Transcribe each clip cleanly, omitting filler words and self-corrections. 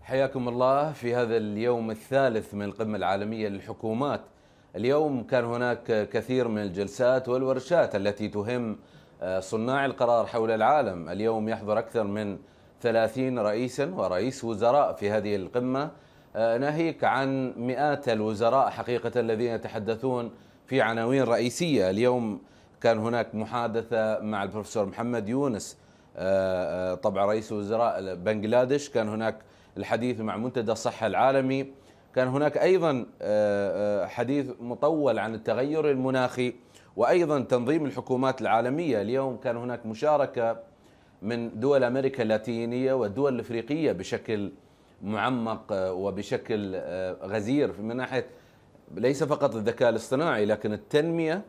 حياكم الله في هذا اليوم الثالث من القمة العالمية للحكومات. اليوم كان هناك كثير من الجلسات والورشات التي تهم صناع القرار حول العالم. اليوم يحضر أكثر من 30 رئيسا ورئيس وزراء في هذه القمة، ناهيك عن مئات الوزراء حقيقة الذين يتحدثون في عناوين رئيسية. اليوم كان هناك محادثة مع البروفيسور محمد يونس، طبعا رئيس وزراء بنغلاديش. كان هناك الحديث مع منتدى الصحة العالمي. كان هناك أيضا حديث مطول عن التغير المناخي وأيضا تنظيم الحكومات العالمية. اليوم كان هناك مشاركة من دول أمريكا اللاتينية والدول الأفريقية بشكل معمق وبشكل غزير، من ناحية ليس فقط الذكاء الاصطناعي لكن التنمية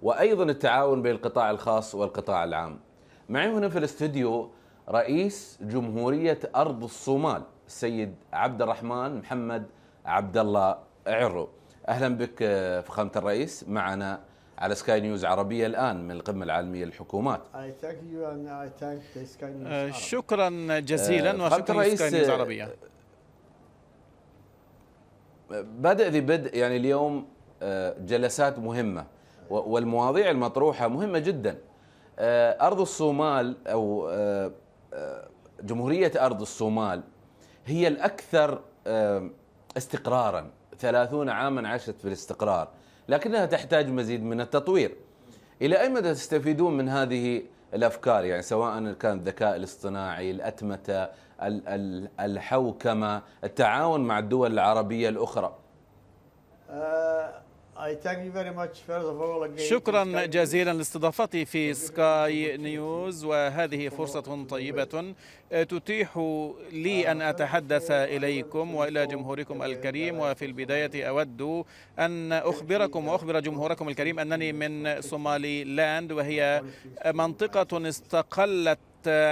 وأيضا التعاون بين القطاع الخاص والقطاع العام. معي هنا في الاستوديو رئيس جمهورية أرض الصومال السيد عبد الرحمن محمد عبد الله عرو. أهلا بك فخامة الرئيس معنا على سكاي نيوز عربية الآن من القمة العالمية للحكومات. شكرا جزيلا وشكرا لسكاي نيوز عربية. بدء ذي بدء، يعني اليوم جلسات مهمة والمواضيع المطروحة مهمة جدا. أرض الصومال أو جمهورية أرض الصومال هي الأكثر استقرارا، 30 عاما عاشت في الاستقرار، لكنها تحتاج مزيد من التطوير. إلى أي مدى تستفيدون من هذه الأفكار، يعني سواء كان الذكاء الاصطناعي، الأتمتة، الحوكمة، التعاون مع الدول العربية الأخرى؟ شكرا جزيلا لاستضافتي في سكاي نيوز، وهذه فرصة طيبة تتيح لي أن أتحدث إليكم وإلى جمهوركم الكريم. وفي البداية أود أن أخبركم وأخبر جمهوركم الكريم أنني من صومالي لاند، وهي منطقة استقلت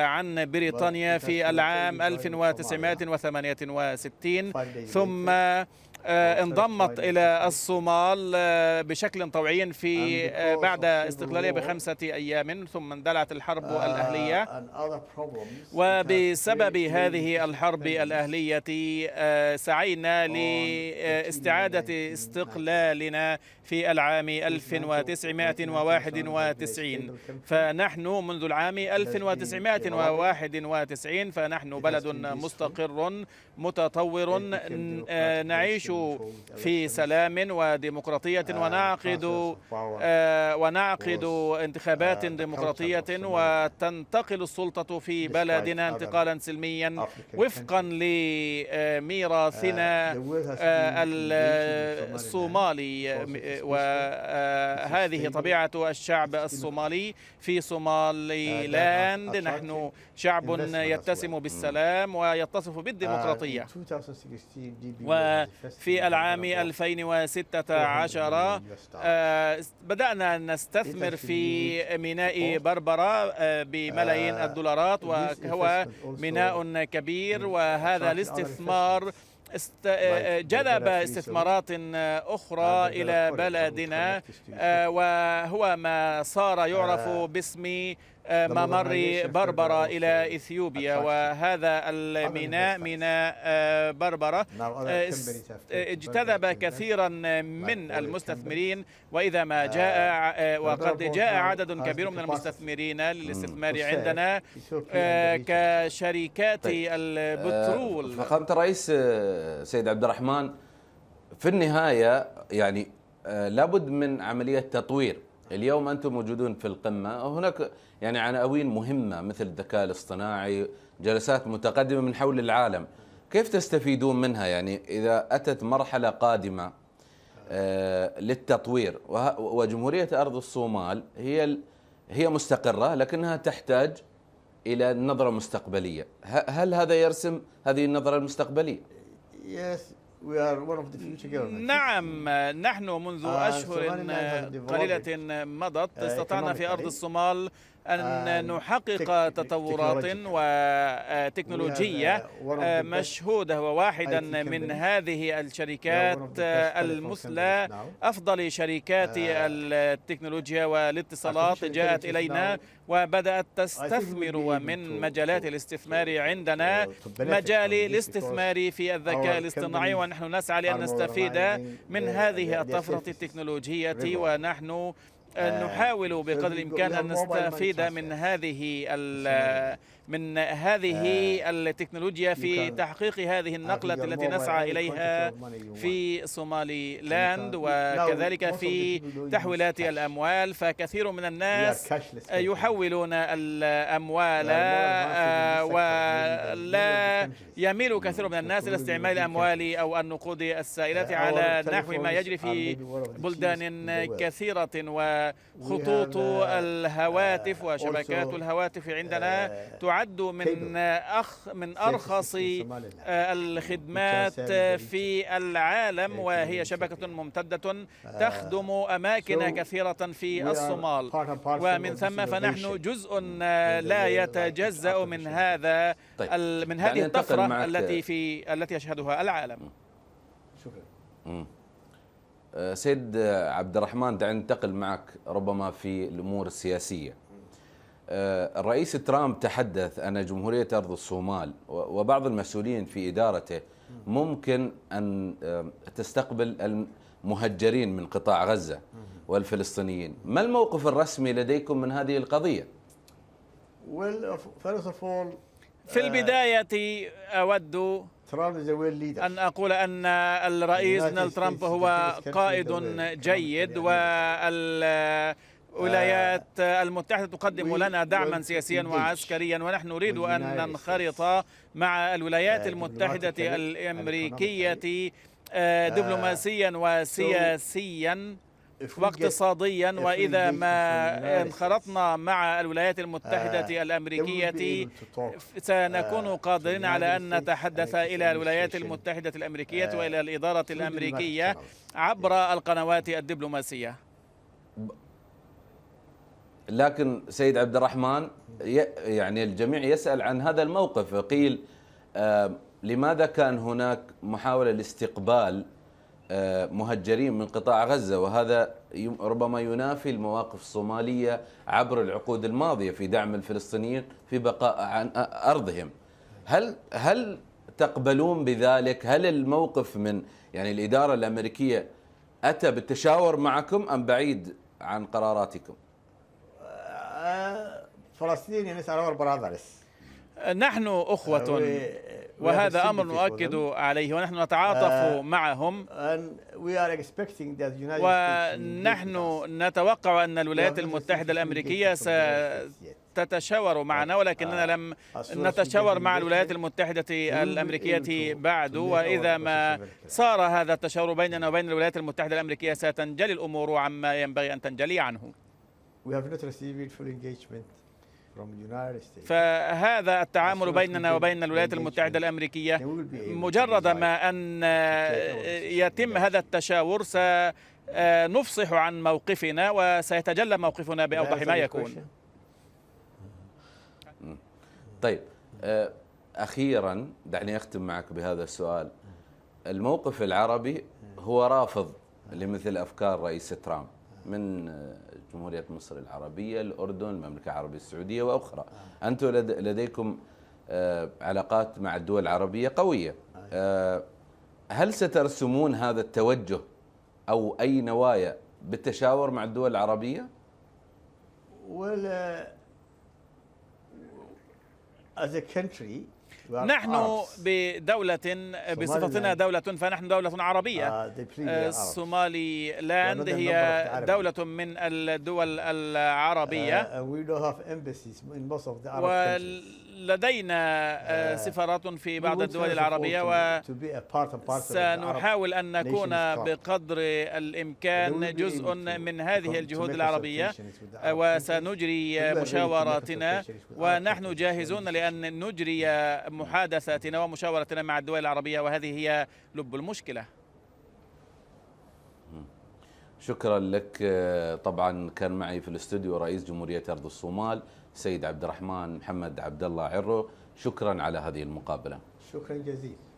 عن بريطانيا في العام 1968، ثم انضمت إلى الصومال بشكل طوعي في بعد استقلالها ب5 أيام، ثم اندلعت الحرب الأهلية. وبسبب هذه الحرب الأهلية سعينا لاستعادة استقلالنا في العام 1991. فنحن منذ العام 1991 فنحن بلد مستقر متطور، نعيش في سلام وديمقراطية، ونعقد انتخابات ديمقراطية، وتنتقل السلطة في بلدنا انتقالا سلميا وفقا لميراثنا الصومالي. وهذه طبيعة الشعب الصومالي في صومالي لاند. نحن شعب يتسم بالسلام ويتصف بالديمقراطية. وفي العام 2016 بدأنا نستثمر في ميناء بربرة بملايين الدولارات، وهو ميناء كبير، وهذا الاستثمار جلب استثمارات أخرى إلى بلدنا، وهو ما صار يعرف باسم ممر بربرة إلى إثيوبيا. وهذا الميناء ميناء بربرة اجتذب كثيرا من المستثمرين، وإذا ما جاء وقد جاء عدد كبير من المستثمرين للاستثمار عندنا كشركات البترول. فخامة الرئيس سيد عبد الرحمن، في النهاية يعني لابد من عملية تطوير. اليوم أنتم موجودون في القمة، هناك يعني عناوين مهمة مثل الذكاء الاصطناعي، جلسات متقدمة من حول العالم. كيف تستفيدون منها يعني إذا أتت مرحلة قادمة للتطوير؟ وجمهورية أرض الصومال هي مستقرة لكنها تحتاج إلى نظرة مستقبلية. هل هذا يرسم هذه النظرة المستقبلية؟ نعم، نحن منذ أشهر قليلة مضت استطعنا في أرض الصومال أن نحقق تطورات وتكنولوجية مشهودة، وواحدة من هذه الشركات المثلى أفضل شركات التكنولوجيا والاتصالات جاءت إلينا وبدأت تستثمر. ومن مجالات الاستثمار عندنا مجال الاستثمار في الذكاء الاصطناعي، ونحن نسعى لأن نستفيد من هذه الطفرة التكنولوجية، ونحن نحاول بقدر الإمكان أن نستفيد من هذه التكنولوجيا في تحقيق هذه النقلة التي نسعى إليها في صومالي لاند، وكذلك في تحويلات الأموال. فكثير من الناس يحولون الأموال ولا يميل كثير من الناس إلى استعمال الأموال أو النقود السائلة على نحو ما يجري في بلدان كثيرة. وخطوط الهواتف وشبكات الهواتف عندنا تعد من أرخص الخدمات في العالم، وهي شبكة ممتدة تخدم أماكن كثيرة في الصومال، ومن ثم فنحن جزء لا يتجزأ من هذا من هذه الطفرة التي يشهدها العالم. شكرا. سيد عبد الرحمن، دعنا ننتقل معك ربما في الأمور السياسية. الرئيس ترامب تحدث أن جمهورية أرض الصومال وبعض المسؤولين في إدارته ممكن أن تستقبل المهجرين من قطاع غزة والفلسطينيين. ما الموقف الرسمي لديكم من هذه القضية؟ في البداية أود أن أقول أن الرئيس دونالد ترامب هو قائد جيد، والولايات المتحدة تقدم لنا دعما سياسيا وعسكريا، ونحن نريد أن ننخرط مع الولايات المتحدة الأمريكية دبلوماسيا وسياسيا واقتصاديا. وإذا ما انخرطنا مع الولايات المتحدة الأمريكية سنكون قادرين على أن نتحدث إلى الولايات المتحدة الأمريكية وإلى الإدارة الأمريكية عبر القنوات الدبلوماسية. لكن سيد عبد الرحمن، يعني الجميع يسأل عن هذا الموقف. قيل لماذا كان هناك محاولة لاستقبال مهجرين من قطاع غزة، وهذا ربما ينافي المواقف الصومالية عبر العقود الماضية في دعم الفلسطينيين في بقاء عن أرضهم. هل تقبلون بذلك؟ هل الموقف من الإدارة الأمريكية أتى بالتشاور معكم أم بعيد عن قراراتكم؟ نحن أخوة، وهذا أمر نؤكد عليه، ونحن نتعاطف معهم، ونحن نتوقع أن الولايات المتحدة الأمريكية ستتشاور معنا، ولكننا لم نتشاور مع الولايات المتحدة الأمريكية بعد. وإذا ما صار هذا التشاور بيننا وبين الولايات المتحدة الأمريكية ستنجلي الأمور عما ينبغي أن تنجلي عنه. فهذا التعامل بيننا وبين الولايات المتحدة الأمريكية، مجرد ما أن يتم هذا التشاور سنفصح عن موقفنا وسيتجلى موقفنا بأوضح ما يكون. طيب، أخيرا دعني أختم معك بهذا السؤال. الموقف العربي هو رافض لمثل أفكار رئيس ترامب من جمهورية مصر العربية، الأردن، المملكة العربية السعودية وأخرى. أنتم لديكم علاقات مع الدول العربية قوية. هل سترسمون هذا التوجه أو أي نوايا بالتشاور مع الدول العربية؟ نحن بصفتنا دولة، فنحن دولة عربية. صومالي لاند هي دولة من الدول العربية، ولدينا سفارات في بعض الدول العربية، وسنحاول أن نكون بقدر الإمكان جزء من هذه الجهود العربية، وسنجري مشاوراتنا، ونحن جاهزون لأن نجري محادثاتنا ومشاورتنا مع الدول العربية، وهذه هي لب المشكلة. شكرا لك. طبعا كان معي في الاستوديو رئيس جمهورية أرض الصومال سيد عبد الرحمن محمد عبد الله عرو. شكرا على هذه المقابلة. شكرا جزيلا.